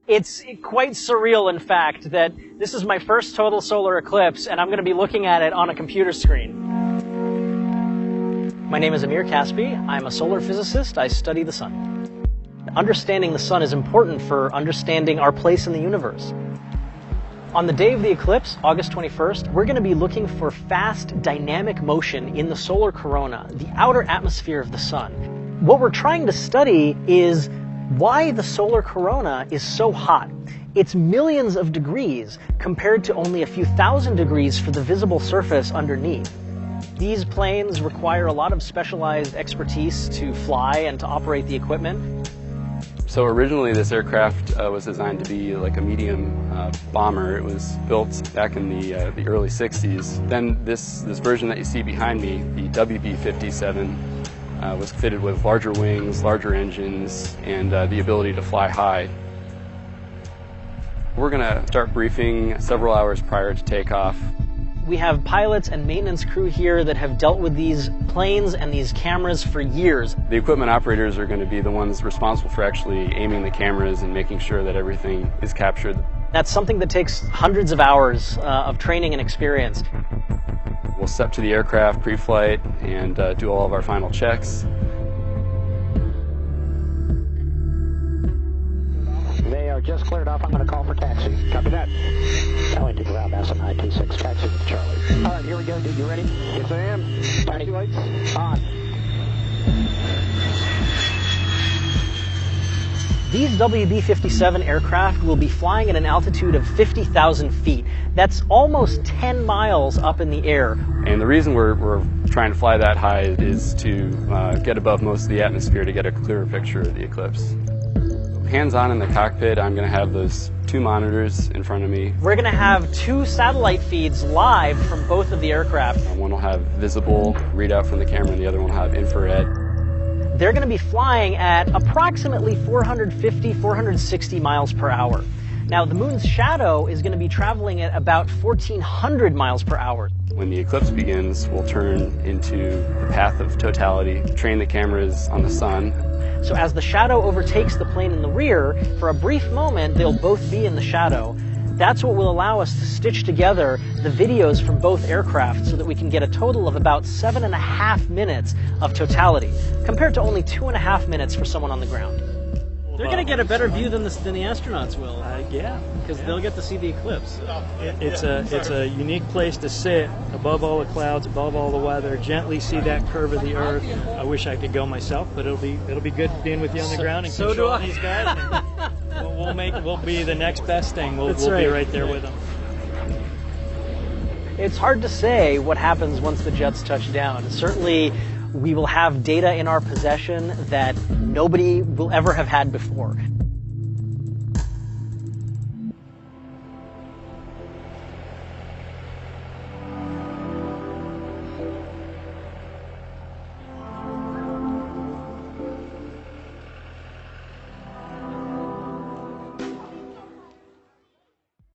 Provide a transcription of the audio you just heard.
It's quite surreal, in fact, that this is my first total solar eclipse, and I'm going to be looking at it on a computer screen. My name is Amir Caspi. I'm a solar physicist. I study the sun. Understanding the sun is important for understanding our place in the universe. On the day of the eclipse, August 21st, we're going to be looking for fast, dynamic motion in the solar corona, the outer atmosphere of the sun. What we're trying to study is why the solar corona is so hot. It's millions of degrees compared to only a few thousand degrees for the visible surface underneath. These planes require a lot of specialized expertise to fly and to operate the equipment. So originally this aircraft was designed to be like a medium bomber. It was built back in the early 60s. Then this version that you see behind me, the WB-57, was fitted with larger wings, larger engines, and the ability to fly high. We're going to start briefing several hours prior to takeoff. We have pilots and maintenance crew here that have dealt with these planes and these cameras for years. The equipment operators are going to be the ones responsible for actually aiming the cameras and making sure that everything is captured. That's something that takes hundreds of hours of training and experience. We'll step to the aircraft pre-flight and do all of our final checks. They are just cleared off. I'm going to call for taxi. Copy that. Going to ground SMI 26, taxi with Charlie. All right, here we go. Dude, you ready? Yes, I am. Taxi lights on. These WB-57 aircraft will be flying at an altitude of 50,000 feet. That's almost 10 miles up in the air. And the reason we're trying to fly that high is to get above most of the atmosphere to get a clearer picture of the eclipse. Hands-on in the cockpit, I'm going to have those two monitors in front of me. We're going to have two satellite feeds live from both of the aircraft. One will have visible readout from the camera and the other one will have infrared. They're going to be flying at approximately 450, 460 miles per hour. Now, the moon's shadow is going to be traveling at about 1,400 miles per hour. When the eclipse begins, we'll turn into the path of totality, train the cameras on the sun. So as the shadow overtakes the plane in the rear, for a brief moment, they'll both be in the shadow. That's what will allow us to stitch together the videos from both aircraft so that we can get a total of about 7.5 minutes of totality, compared to only 2.5 minutes for someone on the ground. They're going to get a better view than the astronauts will. Yeah. Because they'll get to see the eclipse. It's a unique place to sit above all the clouds, above all the weather, gently see that curve of the Earth. I wish I could go myself, but it'll be good being with you on the ground and so do I. these guys. We'll be the next best thing. We'll be right there with them. It's hard to say what happens once the jets touch down. Certainly, we will have data in our possession that nobody will ever have had before.